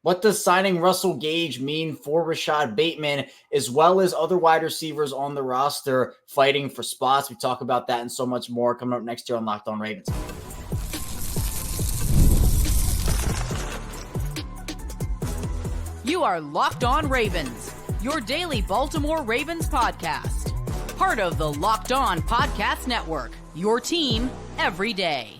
What does signing Russell Gage mean for Rashod Bateman, as well as other wide receivers on the roster fighting for spots? We talk about that and so much more coming up next year on Locked On Ravens. You are Locked On Ravens, your daily Baltimore Ravens podcast. Part of the Locked On Podcast Network, your team every day.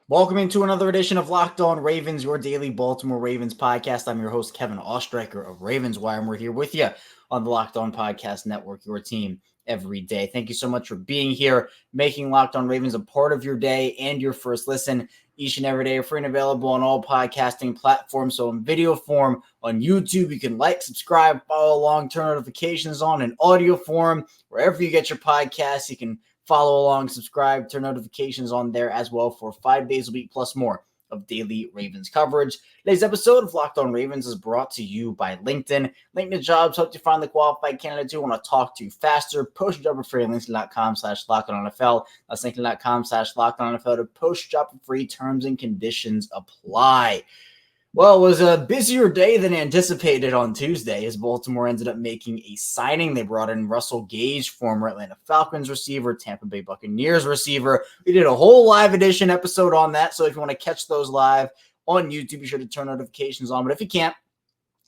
Welcome into another edition of Locked On Ravens, your daily Baltimore Ravens podcast. I'm your host, Kevin Ostreicher of Ravens Wire, and we're here with you on the Locked On Podcast Network, your team every day. Thank you so much for being here, making Locked On Ravens a part of your day and your first listen each and every day. Are free and available on all podcasting platforms. So in video form on YouTube, you can like, subscribe, follow along, turn notifications on. In audio form, wherever you get your podcasts, you can follow along, subscribe, turn notifications on there as well for 5 days a week plus more of daily Ravens coverage. Today's episode of Locked On Ravens is brought to you by LinkedIn. LinkedIn Jobs help you find the qualified candidates you want to talk to faster. Post your job for free at LinkedIn.com/LockedOnNFL. That's LinkedIn.com/LockedOnNFL to post your job for free. Terms and conditions apply. Well, it was a busier day than anticipated on Tuesday as Baltimore ended up making a signing. They brought in Russell Gage, former Atlanta Falcons receiver, Tampa Bay Buccaneers receiver. We did a whole live edition episode on that, so if you want to catch those live on YouTube, be sure to turn notifications on. But if you can't,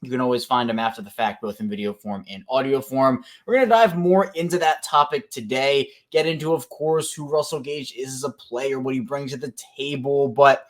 you can always find them after the fact, both in video form and audio form. We're going to dive more into that topic today, get into, of course, who Russell Gage is as a player, what he brings to the table, but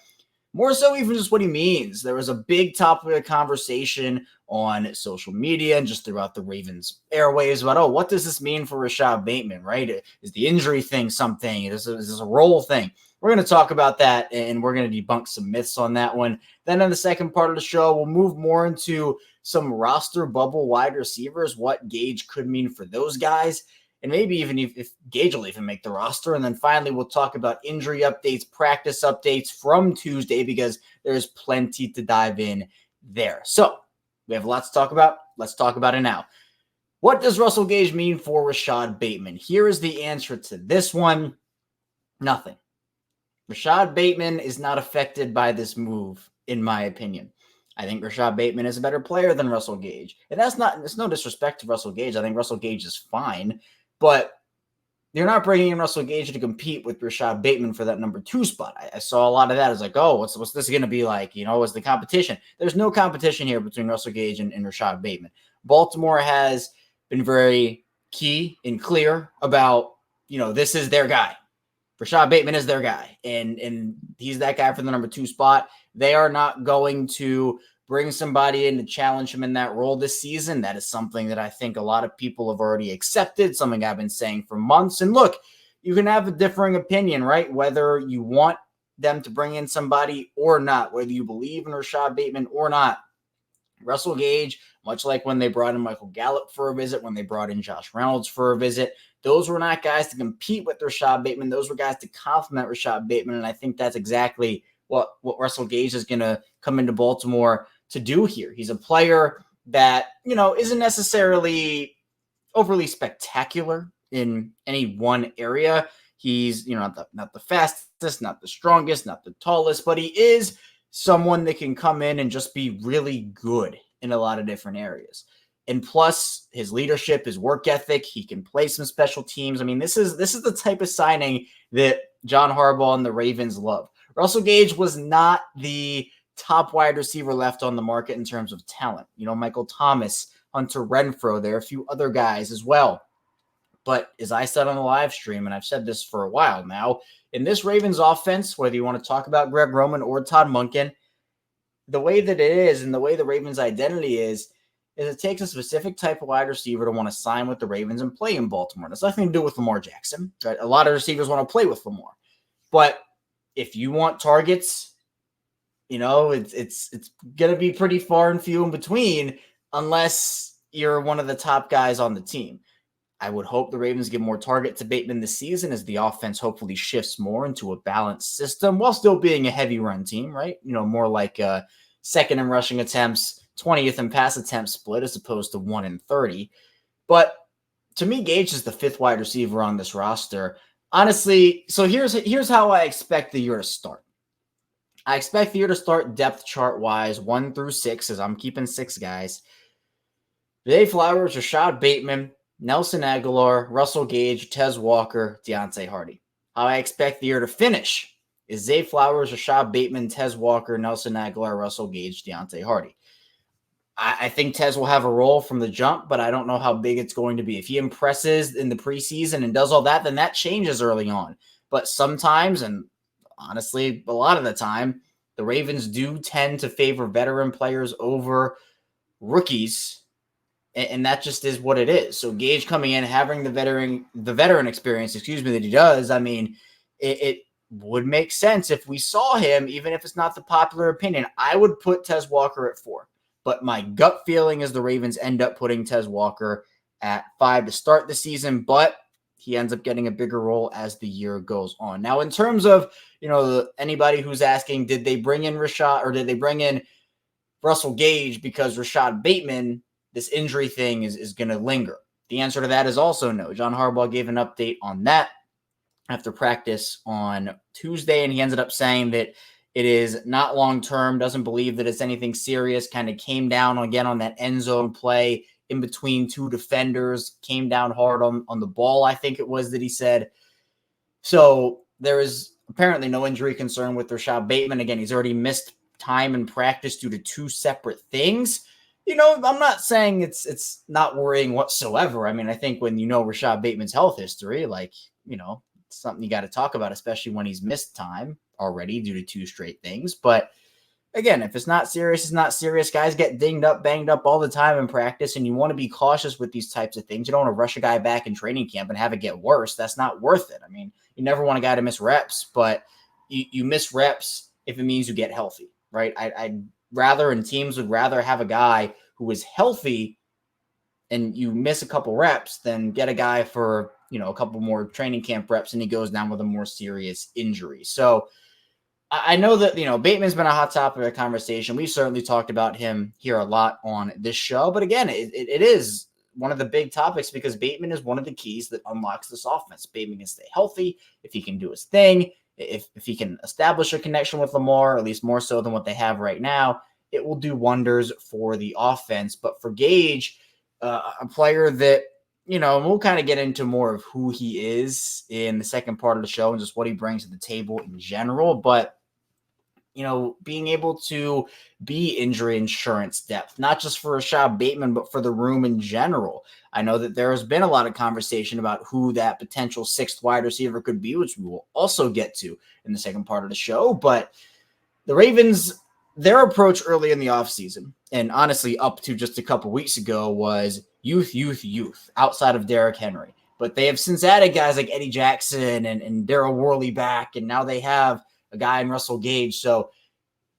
more so even just what he means. There was a big topic of conversation on social media and just throughout the Ravens airwaves about, what does this mean for Rashod Bateman, right? Is the injury thing something? Is this a role thing? We're going to talk about that, and we're going to debunk some myths on that one. Then in the second part of the show, we'll move more into some roster bubble wide receivers, what Gage could mean for those guys, and maybe even if Gage will even make the roster. And then finally, we'll talk about injury updates, practice updates from Tuesday, because there's plenty to dive in there. So we have lots to talk about. Let's talk about it now. What does Russell Gage mean for Rashod Bateman? Here is the answer to this one. Nothing. Rashod Bateman is not affected by this move, in my opinion. I think Rashod Bateman is a better player than Russell Gage. And it's no disrespect to Russell Gage. I think Russell Gage is fine. But you're not bringing in Russell Gage to compete with Rashod Bateman for that number 2 spot. I saw a lot of that. I was like, what's this going to be like? What's the competition? There's no competition here between Russell Gage and Rashod Bateman. Baltimore has been very key and clear about, this is their guy. Rashod Bateman is their guy, and he's that guy for the number 2 spot. They are not going to bring somebody in to challenge him in that role this season. That is something that I think a lot of people have already accepted, something I've been saying for months. And look, you can have a differing opinion, right? Whether you want them to bring in somebody or not, whether you believe in Rashod Bateman or not. Russell Gage, much like when they brought in Michael Gallup for a visit, when they brought in Josh Reynolds for a visit, those were not guys to compete with Rashod Bateman. Those were guys to complement Rashod Bateman. And I think that's exactly what Russell Gage is going to come into Baltimore to do here. He's a player that, isn't necessarily overly spectacular in any one area. He's, not the fastest, not the strongest, not the tallest, but he is someone that can come in and just be really good in a lot of different areas. And plus his leadership, his work ethic, he can play some special teams. I mean, this is the type of signing that John Harbaugh and the Ravens love. Russell Gage was not the top wide receiver left on the market in terms of talent. Michael Thomas, Hunter Renfrow, there are a few other guys as well. But as I said on the live stream, and I've said this for a while now, in this Ravens offense, whether you want to talk about Greg Roman or Todd Monken, the way that it is and the way the Ravens' identity is it takes a specific type of wide receiver to want to sign with the Ravens and play in Baltimore. That's nothing to do with Lamar Jackson. Right? A lot of receivers want to play with Lamar. But if you want targets, it's going to be pretty far and few in between unless you're one of the top guys on the team. I would hope the Ravens give more target to Bateman this season as the offense hopefully shifts more into a balanced system while still being a heavy run team, right? More like second in rushing attempts, 20th in pass attempt split as opposed to 1 in 30. But to me, Gage is the 5th wide receiver on this roster. Honestly, so here's how I expect the year to start. I expect the year to start depth chart wise 1 through 6, as I'm keeping 6 guys. Zay Flowers, Rashod Bateman, Nelson Aguilar, Russell Gage, Tez Walker, Deontay Hardy. How I expect the year to finish is Zay Flowers, Rashod Bateman, Tez Walker, Nelson Aguilar, Russell Gage, Deontay Hardy. I think Tez will have a role from the jump, but I don't know how big it's going to be. If he impresses in the preseason and does all that, then that changes early on. But sometimes, and honestly, a lot of the time, the Ravens do tend to favor veteran players over rookies, and that just is what it is. So Gage coming in, having the veteran experience, that he does. I mean, it would make sense if we saw him, even if it's not the popular opinion. I would put Tez Walker at 4. But my gut feeling is the Ravens end up putting Tez Walker at 5 to start the season, but he ends up getting a bigger role as the year goes on. Now, in terms of, anybody who's asking, did they bring in Rashad or did they bring in Russell Gage because Rashod Bateman, this injury thing is going to linger? The answer to that is also no. John Harbaugh gave an update on that after practice on Tuesday, and he ended up saying that it is not long-term, doesn't believe that it's anything serious, kind of came down again on that end zone play in between 2 defenders, came down hard on the ball, I think it was that he said. So there is apparently no injury concern with Rashod Bateman. Again, he's already missed time in practice due to 2 separate things. I'm not saying it's not worrying whatsoever. I mean, I think when Rashod Bateman's health history, it's something you got to talk about, especially when he's missed time already due to 2 straight things. But again, if it's not serious, it's not serious. Guys get dinged up, banged up all the time in practice, and you want to be cautious with these types of things. You don't want to rush a guy back in training camp and have it get worse. That's not worth it. I mean, you never want a guy to miss reps, but you miss reps if it means you get healthy, right? I'd rather, and teams would rather have a guy who is healthy and you miss a couple reps than get a guy for, a couple more training camp reps and he goes down with a more serious injury. So I know that, Bateman's been a hot topic of conversation. We've certainly talked about him here a lot on this show. But again, it is one of the big topics because Bateman is one of the keys that unlocks this offense. Bateman can stay healthy if he can do his thing. If he can establish a connection with Lamar, at least more so than what they have right now, it will do wonders for the offense. But for Gage, a player that, we'll kind of get into more of who he is in the second part of the show and just what he brings to the table in general. But, being able to be injury insurance depth, not just for Rashod Bateman, but for the room in general. I know that there has been a lot of conversation about who that potential 6th wide receiver could be, which we will also get to in the second part of the show. But the Ravens, their approach early in the offseason, and honestly up to just a couple weeks ago, was youth outside of Derrick Henry. But they have since added guys like Eddie Jackson and Darryl Worley back, and now they have a guy in Russell Gage. So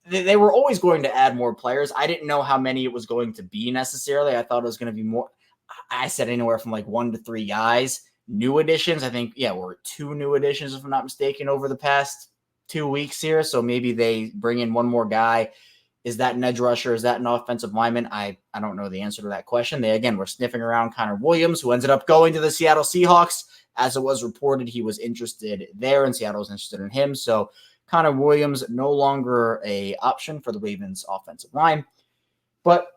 they were always going to add more players. I didn't know how many it was going to be necessarily. I thought it was going to be more. I said anywhere from 1 to 3 guys. New additions, I think, were 2 new additions, if I'm not mistaken, over the past 2 weeks here. So maybe they bring in one more guy. Is that an edge rusher? Is that an offensive lineman? I don't know the answer to that question. They, again, were sniffing around Connor Williams, who ended up going to the Seattle Seahawks. As it was reported, he was interested there, and Seattle was interested in him. So Connor Williams no longer a option for the Ravens offensive line. But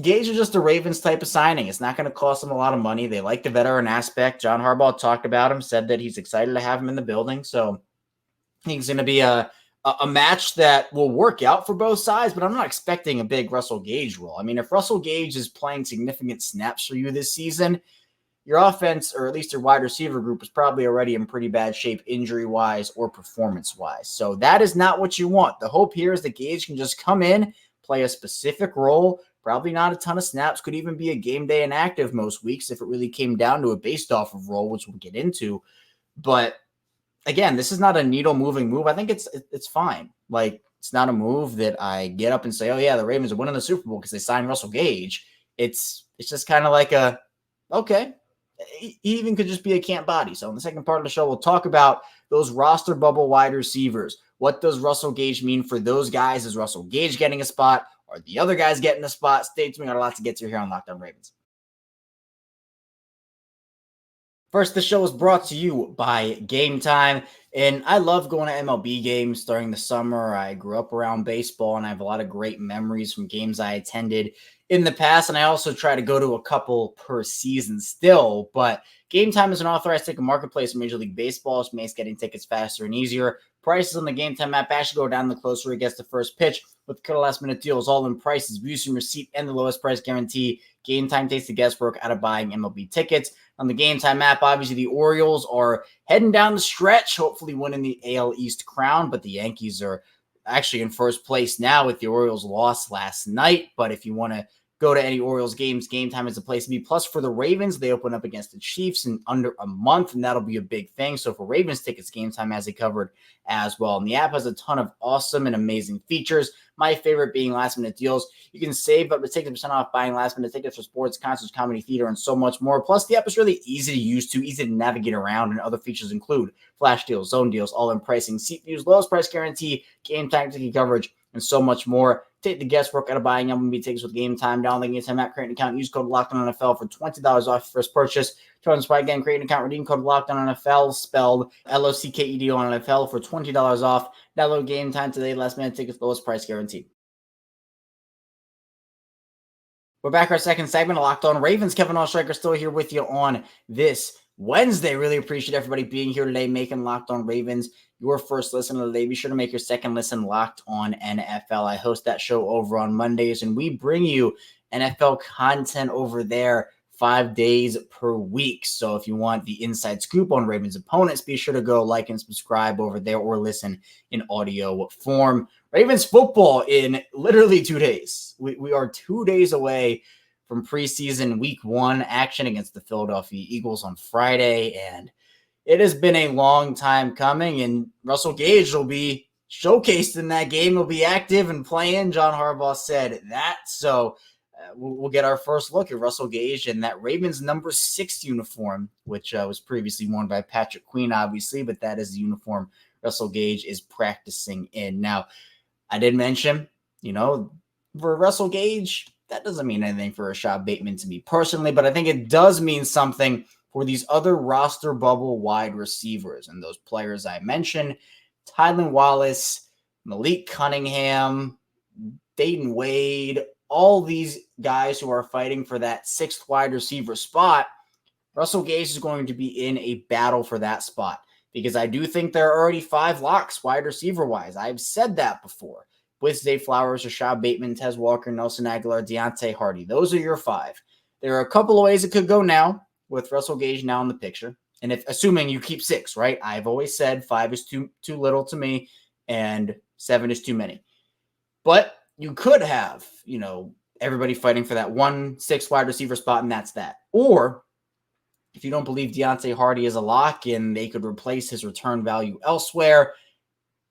Gage is just a Ravens type of signing. It's not going to cost them a lot of money. They like the veteran aspect. John Harbaugh talked about him, said that he's excited to have him in the building. So I think it's going to be a match that will work out for both sides, but I'm not expecting a big Russell Gage role. I mean, if Russell Gage is playing significant snaps for you this season, your offense, or at least your wide receiver group, is probably already in pretty bad shape injury-wise or performance-wise. So that is not what you want. The hope here is that Gage can just come in, play a specific role, probably not a ton of snaps, could even be a game day inactive most weeks if it really came down to it based off of role, which we'll get into. But again, this is not a needle-moving move. I think it's fine. It's not a move that I get up and say, oh, yeah, the Ravens are winning the Super Bowl because they signed Russell Gage. It's just kind of like okay. He even could just be a camp body. So in the second part of the show, we'll talk about those roster bubble wide receivers. What does Russell Gage mean for those guys? Is Russell Gage getting a spot? Are the other guys getting a spot? Stay tuned. We got a lot to get to here on Locked On Ravens. First, the show is brought to you by Gametime, and I love going to MLB games during the summer. I grew up around baseball, and I have a lot of great memories from games I attended in the past, and I also try to go to a couple per season still, but Gametime is an authorized ticket marketplace in Major League Baseball, which makes getting tickets faster and easier. Prices on the Gametime app actually go down the closer it gets to first pitch with killer last-minute deals, all-in prices, views from your seat, and the lowest price guarantee. Gametime takes the guesswork out of buying MLB tickets. On the Gametime app, obviously the Orioles are heading down the stretch, hopefully winning the AL East crown, but the Yankees are actually in first place now with the Orioles loss last night. But if you want to go to any Orioles games, Gametime is the place to be. Plus, for the Ravens, they open up against the Chiefs in under a month, and that'll be a big thing. So for Ravens tickets, Gametime has it covered as well. And the app has a ton of awesome and amazing features. My favorite being last-minute deals. You can save up to 60% off buying last-minute tickets for sports, concerts, comedy, theater, and so much more. Plus, the app is really easy to use, easy to navigate around, and other features include flash deals, zone deals, all-in pricing, seat views, lowest price guarantee, Gametime ticket coverage, and so much more. Take the guesswork out of buying MLB tickets with Gametime. Download the Gametime app, create an account, use code LOCKEDONNFL for $20 off your first purchase. Join us by again, create an account, redeem code LOCKEDONNFL, spelled LOCKEDONNFL for $20 off. Download Gametime today, last minute tickets, lowest price guaranteed. We're back our second segment of Locked On Ravens. Kevin Oestreicher still here with you on this Wednesday. Really appreciate everybody being here today, making Locked On Ravens your first listen of the day. Be sure to make your second listen Locked On NFL. I host that show over on Mondays, and we bring you NFL content over there 5 days per week. So if you want the inside scoop on Ravens opponents, be sure to go like and subscribe over there or listen in audio form. Ravens football in literally 2 days. We are 2 days away from preseason week 1 action against the Philadelphia Eagles on Friday, and it has been a long time coming, and Russell Gage will be showcased in that game. He'll be active and playing. John Harbaugh said that. So we'll get our first look at Russell Gage in that Ravens number 6 uniform, which was previously worn by Patrick Queen, obviously, but that is the uniform Russell Gage is practicing in. Now, I did mention, for Russell Gage, that doesn't mean anything for Rashod Bateman to me personally, but I think it does mean something for these other roster bubble wide receivers and those players I mentioned: Tylan Wallace, Malik Cunningham, Dayton Wade, all these guys who are fighting for that 6th wide receiver spot. Russell Gage is going to be in a battle for that spot, because I do think there are already 5 locks wide receiver-wise. I've said that before. With Zay Flowers, Rashod Bateman, Tez Walker, Nelson Aguilar, Deontay Hardy. Those are your 5. There are a couple of ways it could go now with Russell Gage now in the picture. And assuming you keep 6, right? I've always said 5 is too little to me and 7 is too many. But you could have, everybody fighting for that 1-6 wide receiver spot, and that's that. Or if you don't believe Deontay Hardy is a lock and they could replace his return value elsewhere,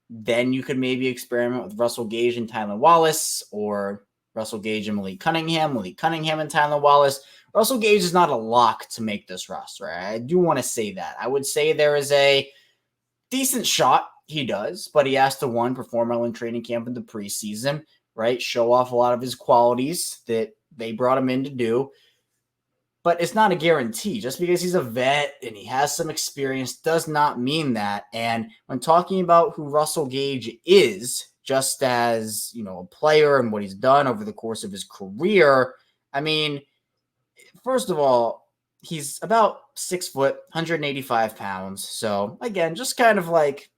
then you could maybe experiment with Russell Gage and Tylan Wallace, or Russell Gage and Malik Cunningham and Tylan Wallace. Russell Gage is not a lock to make this roster. I do want to say that. I would say there is a decent shot he does, but he has to, 1, perform well in training camp in the preseason, right? Show off a lot of his qualities that they brought him in to do. But it's not a guarantee. Just because he's a vet and he has some experience does not mean that. And when talking about who Russell Gage is, just as, a player and what he's done over the course of his career, I mean, first of all, he's about 6 foot, 185 pounds. So again, just kind of like,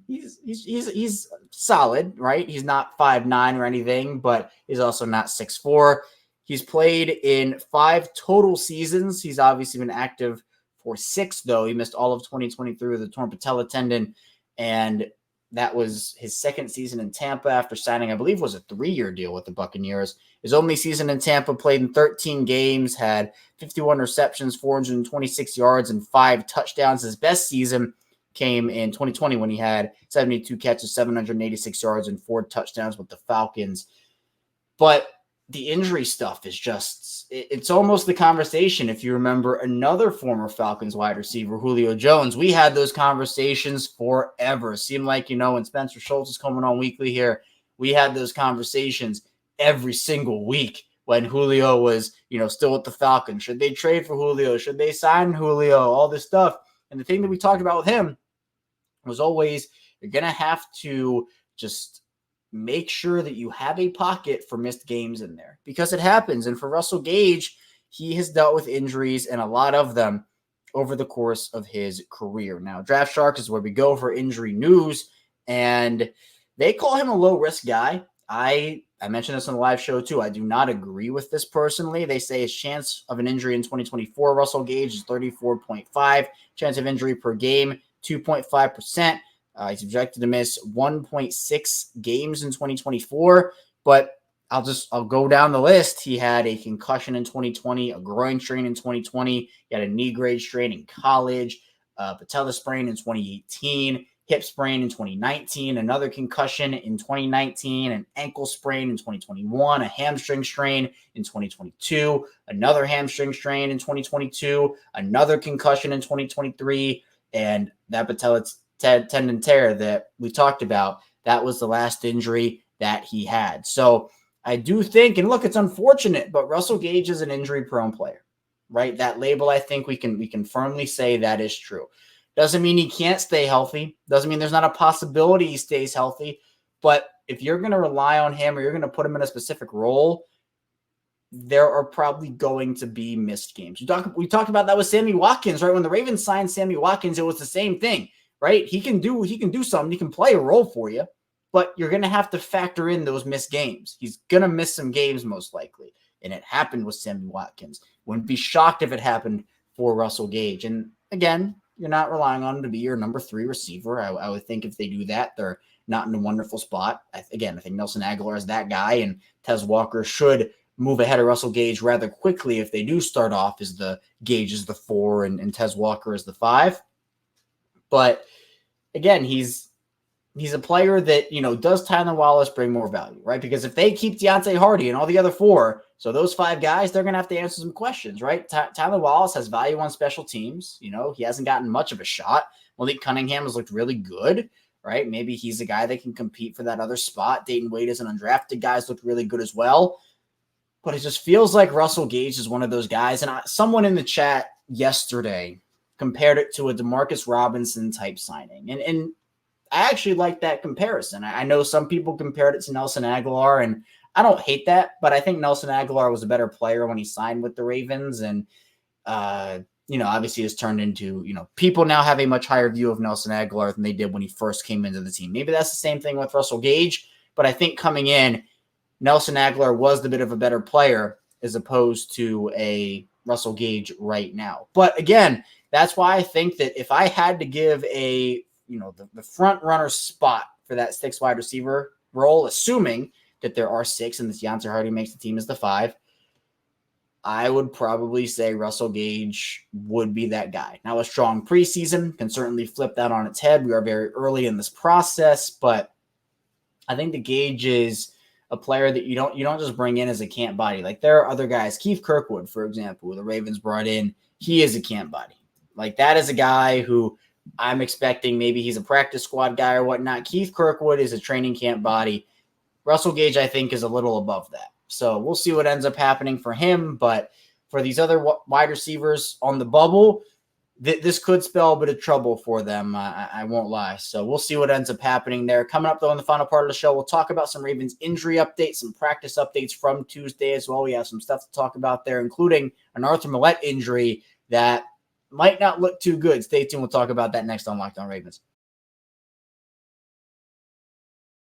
he's solid, right? He's not 5'9" or anything, but he's also not 6'4". He's played in 5 total seasons. He's obviously been active for 6, though. He missed all of 2023 with a torn patella tendon, and that was his 2nd season in Tampa after signing, I believe, was a 3-year deal with the Buccaneers. His only season in Tampa, played in 13 games, had 51 receptions, 426 yards, and 5 touchdowns. His best season came in 2020 when he had 72 catches, 786 yards, and 4 touchdowns with the Falcons. But the injury stuff is just, it's almost the conversation. If you remember another former Falcons wide receiver, Julio Jones, we had those conversations forever. It seemed like, when Spencer Schultz is coming on weekly here, we had those conversations every single week when Julio was, still with the Falcons. Should they trade for Julio? Should they sign Julio? All this stuff. And the thing that we talked about with him was always, you're going to have to just make sure that you have a pocket for missed games in there, because it happens. And for Russell Gage, he has dealt with injuries, and a lot of them over the course of his career. Now, Draft Shark is where we go for injury news, and they call him a low-risk guy. I mentioned this on the live show too. I do not agree with this personally. They say his chance of an injury in 2024, Russell Gage, is 34.5. Chance of injury per game, 2.5%. He's projected to miss 1.6 games in 2024, but I'll go down the list. He had a concussion in 2020, a groin strain in 2020. He had a knee grade strain in college, patella sprain in 2018, hip sprain in 2019, another concussion in 2019, an ankle sprain in 2021, a hamstring strain in 2022, another hamstring strain in 2022, another concussion in 2023, and that patella tendon tear that we talked about, that was the last injury that he had. So I do think, and look, it's unfortunate, but Russell Gage is an injury-prone player, right? That label, I think we can firmly say that is true. Doesn't mean he can't stay healthy. Doesn't mean there's not a possibility he stays healthy. But if you're going to rely on him or you're going to put him in a specific role, there are probably going to be missed games. We talked about that with Sammy Watkins, right? When the Ravens signed Sammy Watkins, it was the same thing, right? He can do something. He can play a role for you, but you're going to have to factor in those missed games. He's going to miss some games most likely. And it happened with Sammy Watkins. Wouldn't be shocked if it happened for Russell Gage. And again, you're not relying on him to be your number 3 receiver. I would think if they do that, they're not in a wonderful spot. I think Nelson Aguilar is that guy, and Tez Walker should move ahead of Russell Gage rather quickly if they do start off as the Gage is the 4 and Tez Walker is the 5. But again, he's a player that, does Tylan Wallace bring more value, right? Because if they keep Deontay Hardy and all the other 4, so those 5 guys, they're going to have to answer some questions, right? Tylan Wallace has value on special teams. He hasn't gotten much of a shot. Malik Cunningham has looked really good, right? Maybe he's a guy that can compete for that other spot. Dayton Wade is an undrafted guy, has looked really good as well. But it just feels like Russell Gage is one of those guys. And someone in the chat yesterday compared it to a DeMarcus Robinson type signing. And I actually like that comparison. I know some people compared it to Nelson Aguilar, and I don't hate that, but I think Nelson Aguilar was a better player when he signed with the Ravens. And, obviously has turned into, people now have a much higher view of Nelson Aguilar than they did when he first came into the team. Maybe that's the same thing with Russell Gage, but I think coming in, Nelson Aguilar was the bit of a better player as opposed to a Russell Gage right now. But again, that's why I think that if I had to give the front runner spot for that 6 wide receiver role, assuming that there are 6 and this Deontay Hardy makes the team as the 5, I would probably say Russell Gage would be that guy. Now, a strong preseason can certainly flip that on its head. We are very early in this process, but I think the Gage is a player that you don't just bring in as a camp body. Like, there are other guys, Keith Kirkwood, for example, who the Ravens brought in. He is a camp body. Like, that is a guy who I'm expecting maybe he's a practice squad guy or whatnot. Keith Kirkwood is a training camp body. Russell Gage, I think, is a little above that. So we'll see what ends up happening for him. But for these other wide receivers on the bubble, this could spell a bit of trouble for them. I won't lie. So we'll see what ends up happening there. Coming up, though, in the final part of the show, we'll talk about some Ravens injury updates, some practice updates from Tuesday as well. We have some stuff to talk about there, including an Arthur Millette injury that might not look too good. Stay tuned. We'll talk about that next on Locked On Ravens.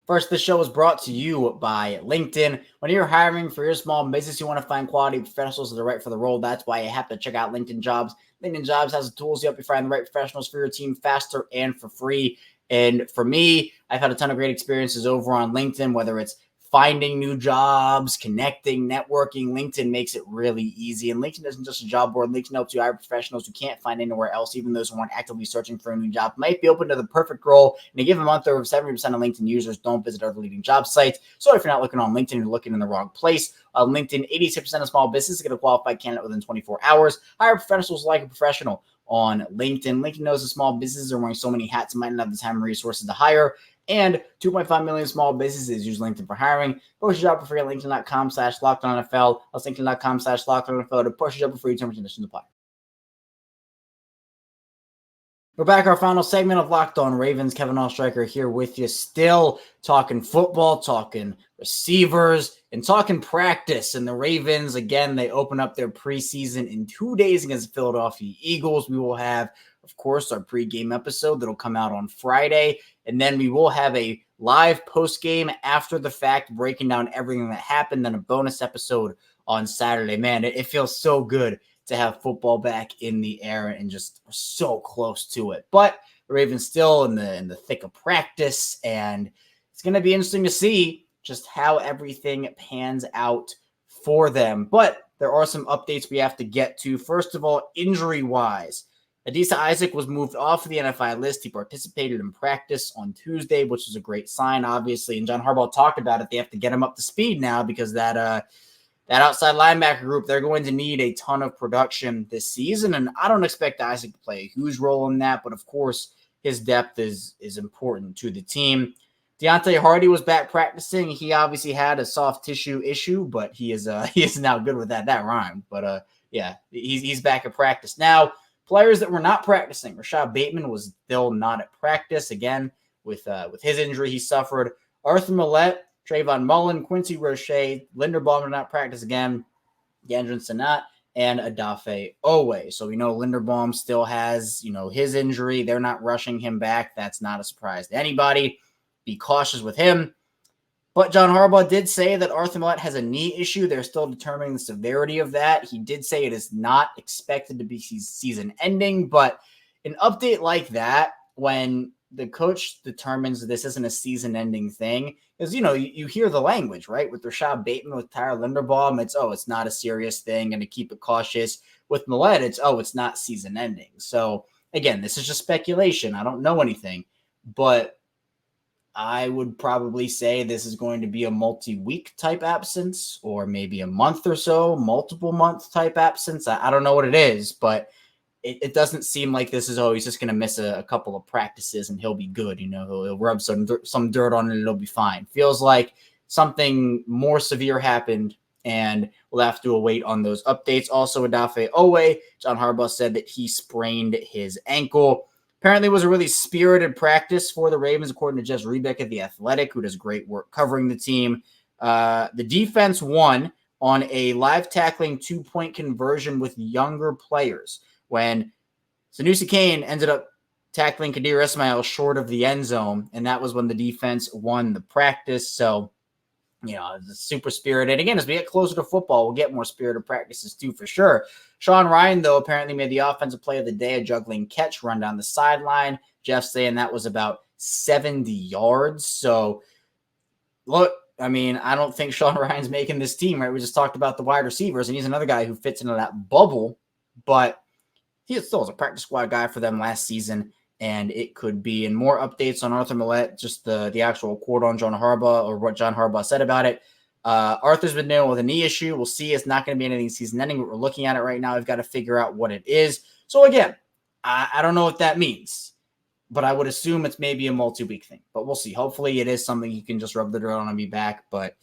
First, this show is brought to you by LinkedIn. When you're hiring for your small business, you want to find quality professionals that are right for the role. That's why you have to check out LinkedIn Jobs. LinkedIn Jobs has the tools to help you find the right professionals for your team faster and for free. And for me, I've had a ton of great experiences over on LinkedIn, whether it's finding new jobs, connecting, networking. LinkedIn makes it really easy. And LinkedIn isn't just a job board. LinkedIn helps you hire professionals who can't find anywhere else, even those who aren't actively searching for a new job. Might be open to the perfect role. In a given month, over 70% of LinkedIn users don't visit other leading job sites. So if you're not looking on LinkedIn, you're looking in the wrong place. On LinkedIn, 86% of small businesses get a qualified candidate within 24 hours. Hire professionals like a professional on LinkedIn. LinkedIn knows that small businesses are wearing so many hats and might not have the time and resources to hire And 2.5 million small businesses use LinkedIn for hiring. Post your job for free at linkedin.com/LockedOnNFL. That's linkedin.com/LockedOnNFL to post your job for free. Terms and conditions apply. We're back, our final segment of Locked On Ravens. Kevin Oestreicher here with you, still talking football, talking receivers, and talking practice. And the Ravens, again, they open up their preseason in 2 days against the Philadelphia Eagles. We will have, of course, our pregame episode that'll come out on Friday. And then we will have a live postgame after the fact, breaking down everything that happened, then a bonus episode on Saturday. Man, it feels so good to have football back in the air and just so close to it. But the Ravens still in the thick of practice, and it's going to be interesting to see just how everything pans out for them. But there are some updates we have to get to. First of all, injury-wise, Adisa Isaac was moved off of the NFI list. He participated in practice on Tuesday, which is a great sign, obviously. And John Harbaugh talked about it. They have to get him up to speed now because that outside linebacker group, they're going to need a ton of production this season. And I don't expect Isaac to play a huge role in that, but of course, his depth is important to the team. Deontay Hardy was back practicing. He obviously had a soft tissue issue, but he is now good with that. That rhymed. But yeah, he's back at practice. Now, players that were not practicing, Rashod Bateman was still not at practice. Again, with his injury he suffered. Arthur Millette, Trayvon Mullen, Quincy Roche, Linderbaum did not practice again, Yandrin Sanat, and Adafe Owe. So we know Linderbaum still has, his injury. They're not rushing him back. That's not a surprise to anybody. Be cautious with him. But John Harbaugh did say that Arthur Millette has a knee issue. They're still determining the severity of that. He did say it is not expected to be season ending, but an update like that, when the coach determines this isn't a season-ending thing, is, you hear the language, right? With Rashod Bateman, with Tyler Linderbaum, it's not a serious thing, and to keep it cautious. With Millette, it's not season-ending. So, again, this is just speculation. I don't know anything, but I would probably say this is going to be a multi-week type absence, or maybe a month or so, multiple month type absence. I don't know what it is, but it doesn't seem like this is, he's just going to miss a couple of practices and he'll be good. He'll rub some dirt on it and it'll be fine. Feels like something more severe happened, and we'll have to await on those updates. Also, Adafe Owe, John Harbaugh said that he sprained his ankle. Apparently, it was a really spirited practice for the Ravens, according to Jess Rebeck at The Athletic, who does great work covering the team. The defense won on a live tackling 2-point conversion with younger players, when Sanusi Kane ended up tackling Kadir Ismail short of the end zone, and that was when the defense won the practice. So, it's super spirited. Again, as we get closer to football, we'll get more spirited practices too, for sure. Sean Ryan, though, apparently made the offensive play of the day, a juggling catch run down the sideline. Jeff saying that was about 70 yards. So, look, I don't think Sean Ryan's making this team, right? We just talked about the wide receivers, and he's another guy who fits into that bubble, but he still was a practice squad guy for them last season, and it could be. And more updates on Arthur Millette, just the actual quote on John Harbaugh, or what John Harbaugh said about it. Arthur's been dealing with a knee issue. We'll see. It's not going to be anything season ending, but we're looking at it right now. We've got to figure out what it is. So again, I don't know what that means, but I would assume it's maybe a multi-week thing, but we'll see. Hopefully it is something you can just rub the dirt on and be back. But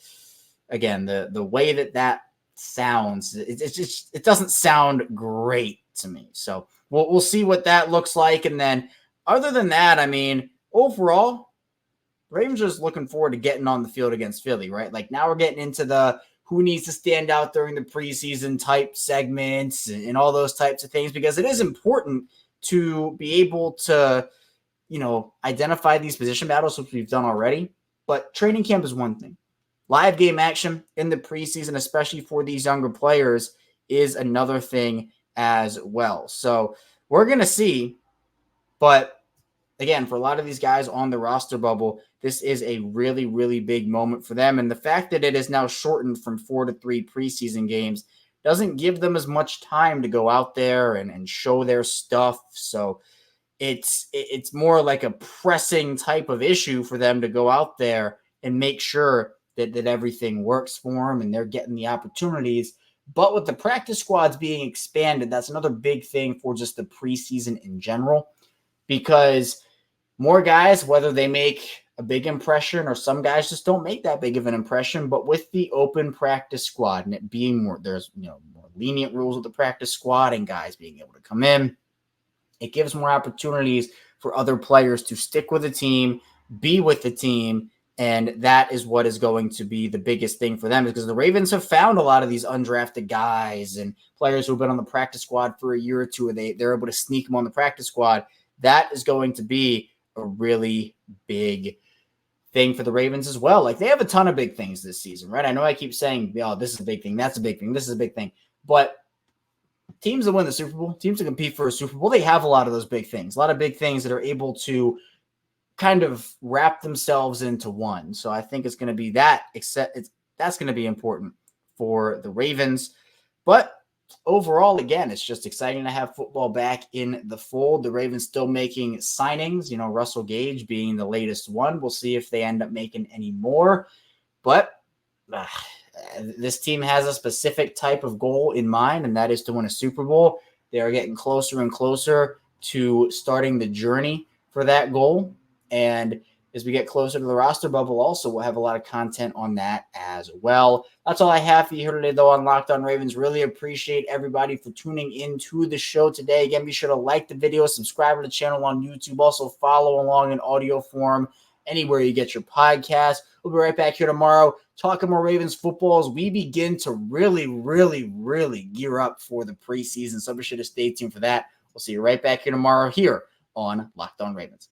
again, the way that sounds, it doesn't sound great to me. So we'll see what that looks like. And then other than that, overall, Ravens are just looking forward to getting on the field against Philly, right? Like, now we're getting into the who needs to stand out during the preseason type segments and all those types of things, because it is important to be able to, identify these position battles, which we've done already. But training camp is one thing. Live game action in the preseason, especially for these younger players, is another thing as well. So we're going to see. But again, for a lot of these guys on the roster bubble, this is a really, really big moment for them. And the fact that it is now shortened from 4 to 3 preseason games doesn't give them as much time to go out there and show their stuff. So it's more like a pressing type of issue for them to go out there and make sure that everything works for them and they're getting the opportunities. But with the practice squads being expanded, that's another big thing for just the preseason in general, because more guys, whether they make a big impression, or some guys just don't make that big of an impression. But with the open practice squad and it being more, there's more lenient rules with the practice squad and guys being able to come in, it gives more opportunities for other players to stick with the team, be with the team. And that is what is going to be the biggest thing for them, because the Ravens have found a lot of these undrafted guys and players who've been on the practice squad for a year or two, and they're able to sneak them on the practice squad. That is going to be a really big thing for the Ravens as well. Like, they have a ton of big things this season, right? I know I keep saying, oh, this is a big thing, that's a big thing, this is a big thing. But teams that win the Super Bowl, teams that compete for a Super Bowl, they have a lot of those big things, a lot of big things that are able to kind of wrap themselves into one. So I think it's going to be that, that's going to be important for the Ravens. But overall, again, it's just exciting to have football back in the fold. The Ravens still making signings, Russell Gage being the latest one. We'll see if they end up making any more. But this team has a specific type of goal in mind, and that is to win a Super Bowl. They are getting closer and closer to starting the journey for that goal. And as we get closer to the roster bubble, also, we'll have a lot of content on that as well. That's all I have for you here today, though, on Locked On Ravens. Really appreciate everybody for tuning into the show today. Again, be sure to like the video, subscribe to the channel on YouTube. Also, follow along in audio form anywhere you get your podcast. We'll be right back here tomorrow talking more Ravens football as we begin to really, really, really gear up for the preseason. So be sure to stay tuned for that. We'll see you right back here tomorrow here on Locked On Ravens.